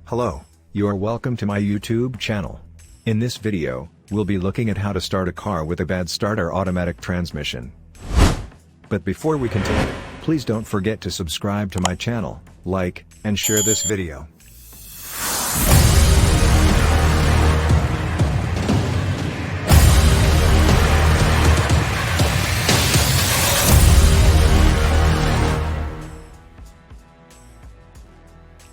Hello, you are welcome to my YouTube channel. In this video, we'll be looking at how to start a car with a bad start or automatic transmission. But before we continue, please don't forget to subscribe to my channel, like, and share this video.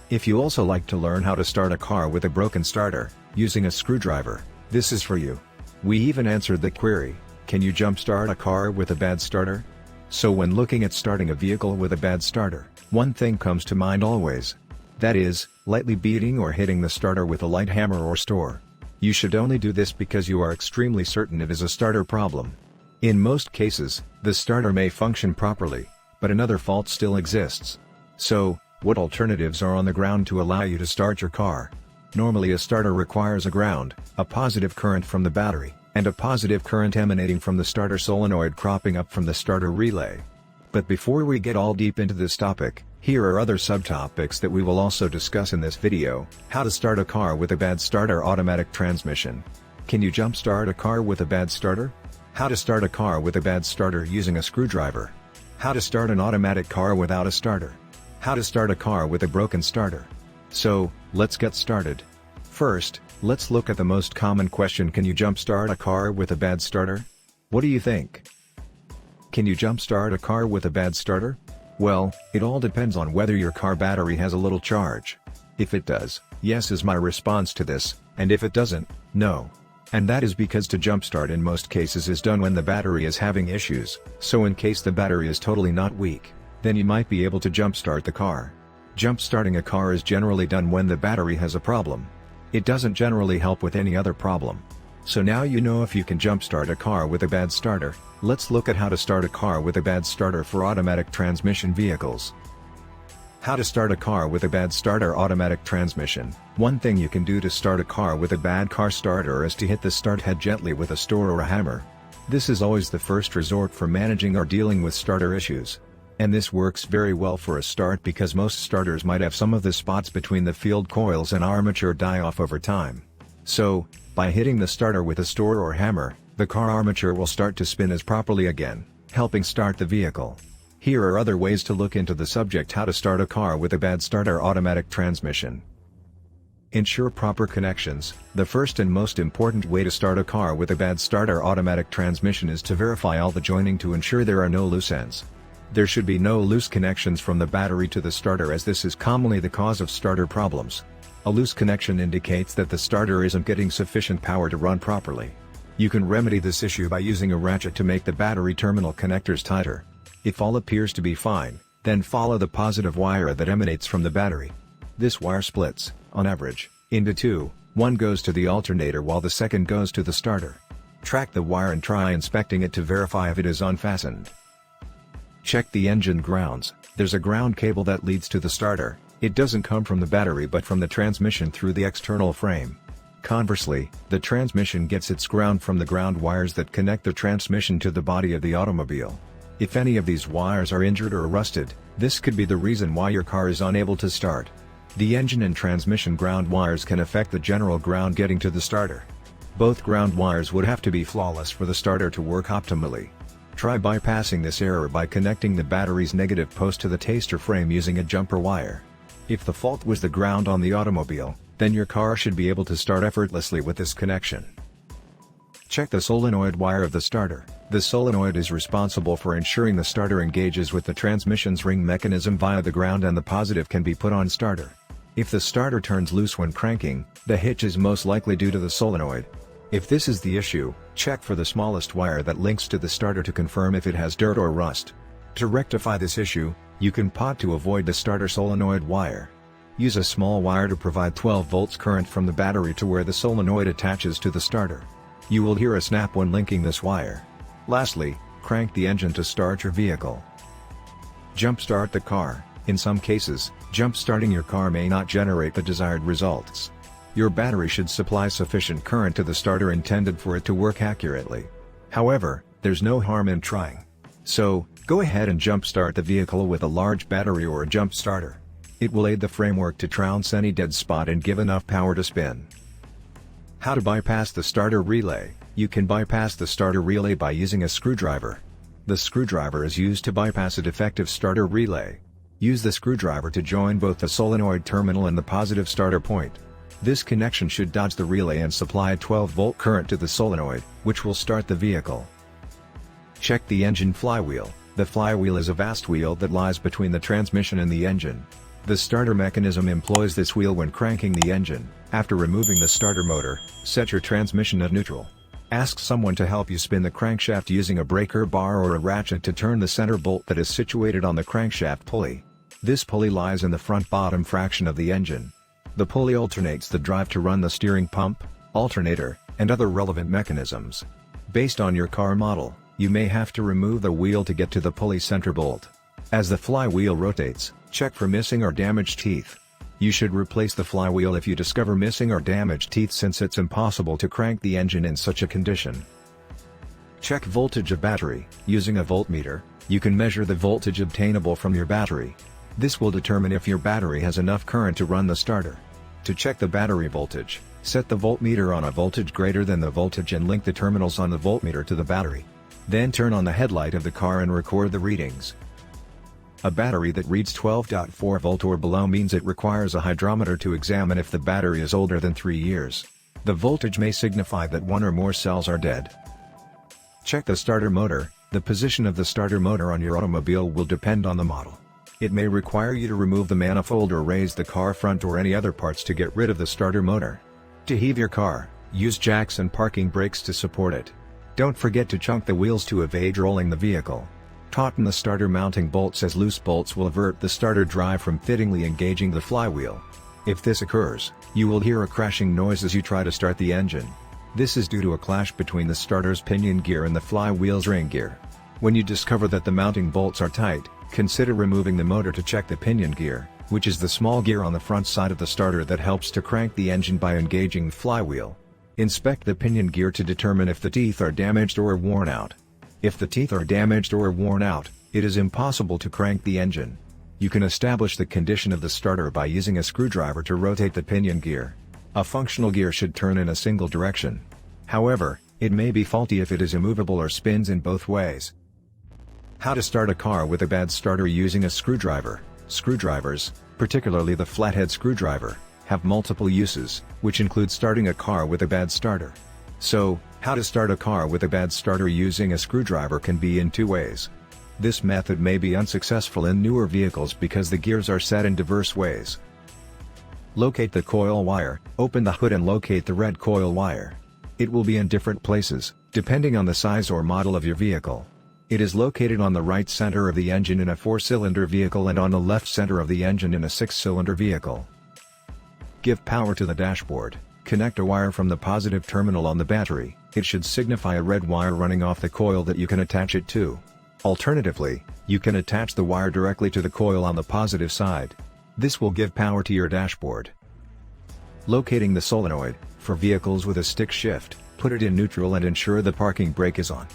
If you also like to learn how to start a car with a broken starter, using a screwdriver, this is for you. We even answered the query, can you jumpstart a car with a bad starter? So when looking at starting a vehicle with a bad starter, one thing comes to mind always. That is, lightly beating or hitting the starter with a light hammer or store. You should only do this because you are extremely certain it is a starter problem. In most cases, the starter may function properly, but another fault still exists. So, what alternatives are on the ground to allow you to start your car? Normally a starter requires a ground, a positive current from the battery, and a positive current emanating from the starter solenoid cropping up from the starter relay. But before we get all deep into this topic, here are other subtopics that we will also discuss in this video: how to start a car with a bad starter, automatic transmission. Can you jumpstart a car with a bad starter? How to start a car with a bad starter using a screwdriver. How to start an automatic car without a starter. How to start a car with a broken starter. So, let's get started. First, let's look at the most common question: can you jumpstart a car with a bad starter? What do you think? Can you jumpstart a car with a bad starter? Well, it all depends on whether your car battery has a little charge. If it does, yes is my response to this, and if it doesn't, no. And that is because to jumpstart in most cases is done when the battery is having issues, so in case the battery is totally not weak, then you might be able to jumpstart the car. Jumpstarting a car is generally done when the battery has a problem. It doesn't generally help with any other problem. So now you know if you can jumpstart a car with a bad starter. Let's look at how to start a car with a bad starter for automatic transmission vehicles. How to start a car with a bad starter, automatic transmission. One thing you can do to start a car with a bad car starter is to hit the start head gently with a store or a hammer. This is always the first resort for managing or dealing with starter issues. And this works very well for a start because most starters might have some of the spots between the field coils and armature die off over time. So, by hitting the starter with a store or hammer, the car armature will start to spin as properly again, helping start the vehicle. Here are other ways to look into the subject: how to start a car with a bad starter, automatic transmission. Ensure proper connections. The first and most important way to start a car with a bad starter automatic transmission is to verify all the joining to ensure there are no loose ends. There should be no loose connections from the battery to the starter, as this is commonly the cause of starter problems. A loose connection indicates that the starter isn't getting sufficient power to run properly. You can remedy this issue by using a ratchet to make the battery terminal connectors tighter. If all appears to be fine, then follow the positive wire that emanates from the battery. This wire splits, on average, into two. One goes to the alternator while the second goes to the starter. Track the wire and try inspecting it to verify if it is unfastened. Check the engine grounds. There's a ground cable that leads to the starter. It doesn't come from the battery but from the transmission through the external frame. Conversely, the transmission gets its ground from the ground wires that connect the transmission to the body of the automobile. If any of these wires are injured or rusted, this could be the reason why your car is unable to start. The engine and transmission ground wires can affect the general ground getting to the starter. Both ground wires would have to be flawless for the starter to work optimally. Try bypassing this error by connecting the battery's negative post to the taster frame using a jumper wire. If the fault was the ground on the automobile, then your car should be able to start effortlessly with this connection. Check the solenoid wire of the starter. The solenoid is responsible for ensuring the starter engages with the transmission's ring mechanism via the ground, and the positive can be put on starter. If the starter turns loose when cranking, the hitch is most likely due to the solenoid. If this is the issue, check for the smallest wire that links to the starter to confirm if it has dirt or rust. To rectify this issue, you can pot to avoid the starter solenoid wire. Use a small wire to provide 12 volts current from the battery to where the solenoid attaches to the starter. You will hear a snap when linking this wire. Lastly, crank the engine to start your vehicle. Jumpstart the car. In some cases, jump-starting your car may not generate the desired results. Your battery should supply sufficient current to the starter intended for it to work accurately. However, there's no harm in trying. So, go ahead and jump-start the vehicle with a large battery or a jump starter. It will aid the framework to trounce any dead spot and give enough power to spin. How to bypass the starter relay? You can bypass the starter relay by using a screwdriver. The screwdriver is used to bypass a defective starter relay. Use the screwdriver to join both the solenoid terminal and the positive starter point. This connection should dodge the relay and supply a 12-volt current to the solenoid, which will start the vehicle. Check the engine flywheel. The flywheel is a vast wheel that lies between the transmission and the engine. The starter mechanism employs this wheel when cranking the engine. After removing the starter motor, set your transmission at neutral. Ask someone to help you spin the crankshaft using a breaker bar or a ratchet to turn the center bolt that is situated on the crankshaft pulley. This pulley lies in the front bottom fraction of the engine. The pulley alternates the drive to run the steering pump, alternator, and other relevant mechanisms. Based on your car model, you may have to remove the wheel to get to the pulley center bolt. As the flywheel rotates, check for missing or damaged teeth. You should replace the flywheel if you discover missing or damaged teeth, since it's impossible to crank the engine in such a condition. Check voltage of battery. Using a voltmeter, you can measure the voltage obtainable from your battery. This will determine if your battery has enough current to run the starter. To check the battery voltage, set the voltmeter on a voltage greater than the voltage and link the terminals on the voltmeter to the battery. Then turn on the headlight of the car and record the readings. A battery that reads 12.4 volt or below means it requires a hydrometer to examine if the battery is older than 3 years. The voltage may signify that one or more cells are dead. Check the starter motor. The position of the starter motor on your automobile will depend on the model. It may require you to remove the manifold or raise the car front or any other parts to get rid of the starter motor. To heave your car, use jacks and parking brakes to support it. Don't forget to chunk the wheels to evade rolling the vehicle. Tauten the starter mounting bolts, as loose bolts will avert the starter drive from fittingly engaging the flywheel. If this occurs, you will hear a crashing noise as you try to start the engine. This is due to a clash between the starter's pinion gear and the flywheel's ring gear. When you discover that the mounting bolts are tight, consider removing the motor to check the pinion gear, which is the small gear on the front side of the starter that helps to crank the engine by engaging the flywheel. Inspect the pinion gear to determine if the teeth are damaged or worn out. If the teeth are damaged or worn out, it is impossible to crank the engine. You can establish the condition of the starter by using a screwdriver to rotate the pinion gear. A functional gear should turn in a single direction. However, it may be faulty if it is immovable or spins in both ways. How to start a car with a bad starter using a screwdriver. Screwdrivers, particularly the flathead screwdriver, have multiple uses, which include starting a car with a bad starter. So, how to start a car with a bad starter using a screwdriver can be in two ways. This method may be unsuccessful in newer vehicles because the gears are set in diverse ways. Locate the coil wire. Open the hood and locate the red coil wire. It will be in different places, depending on the size or model of your vehicle. It is located on the right center of the engine in a 4-cylinder vehicle and on the left center of the engine in a 6-cylinder vehicle. Give power to the dashboard. Connect a wire from the positive terminal on the battery. It should signify a red wire running off the coil that you can attach it to. Alternatively, you can attach the wire directly to the coil on the positive side. This will give power to your dashboard. Locating the solenoid. For vehicles with a stick shift, put it in neutral and ensure the parking brake is on.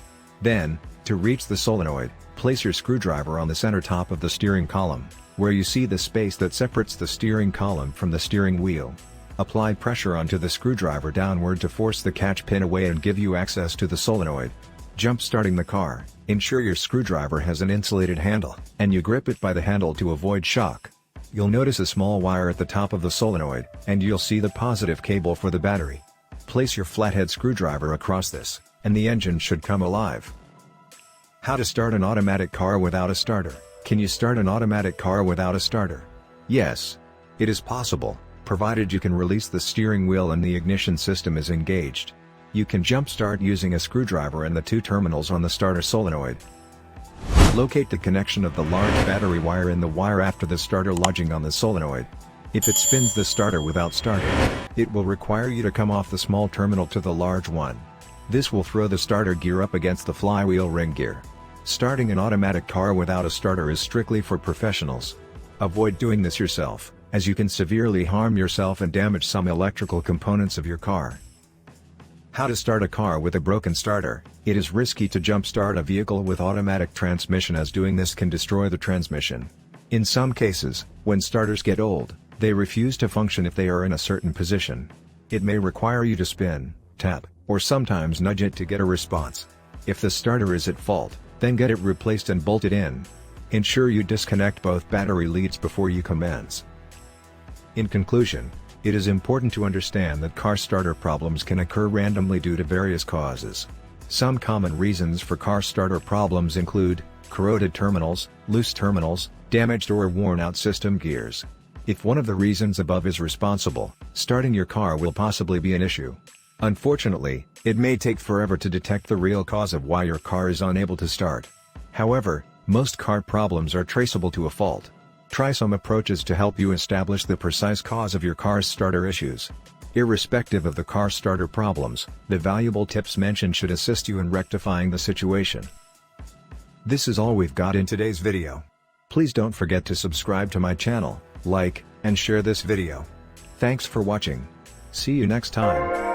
Then, to reach the solenoid, place your screwdriver on the center top of the steering column, where you see the space that separates the steering column from the steering wheel. Apply pressure onto the screwdriver downward to force the catch pin away and give you access to the solenoid. Jump starting the car. Ensure your screwdriver has an insulated handle, and you grip it by the handle to avoid shock. You'll notice a small wire at the top of the solenoid, and you'll see the positive cable for the battery. Place your flathead screwdriver across this, and the engine should come alive. How to start an automatic car without a starter. Can you start an automatic car without a starter? Yes. It is possible, provided you can release the steering wheel and the ignition system is engaged. You can jump start using a screwdriver and the two terminals on the starter solenoid. Locate the connection of the large battery wire in the wire after the starter lodging on the solenoid. If it spins the starter without starting, it will require you to come off the small terminal to the large one. This will throw the starter gear up against the flywheel ring gear. Starting an automatic car without a starter is strictly for professionals. Avoid doing this yourself, as you can severely harm yourself and damage some electrical components of your car. How to start a car with a broken starter. It is risky to jump start a vehicle with automatic transmission, as doing this can destroy the transmission. In some cases, when starters get old, they refuse to function if they are in a certain position. It may require you to spin, tap, or sometimes nudge it to get a response. If the starter is at fault, then get it replaced and bolted in. Ensure you disconnect both battery leads before you commence. In conclusion, it is important to understand that car starter problems can occur randomly due to various causes. Some common reasons for car starter problems include corroded terminals, loose terminals, damaged or worn-out system gears. If one of the reasons above is responsible, starting your car will possibly be an issue. Unfortunately, it may take forever to detect the real cause of why your car is unable to start. However, most car problems are traceable to a fault. Try some approaches to help you establish the precise cause of your car's starter issues. Irrespective of the car starter problems, the valuable tips mentioned should assist you in rectifying the situation. This is all we've got in today's video. Please don't forget to subscribe to my channel, like, and share this video. Thanks for watching. See you next time.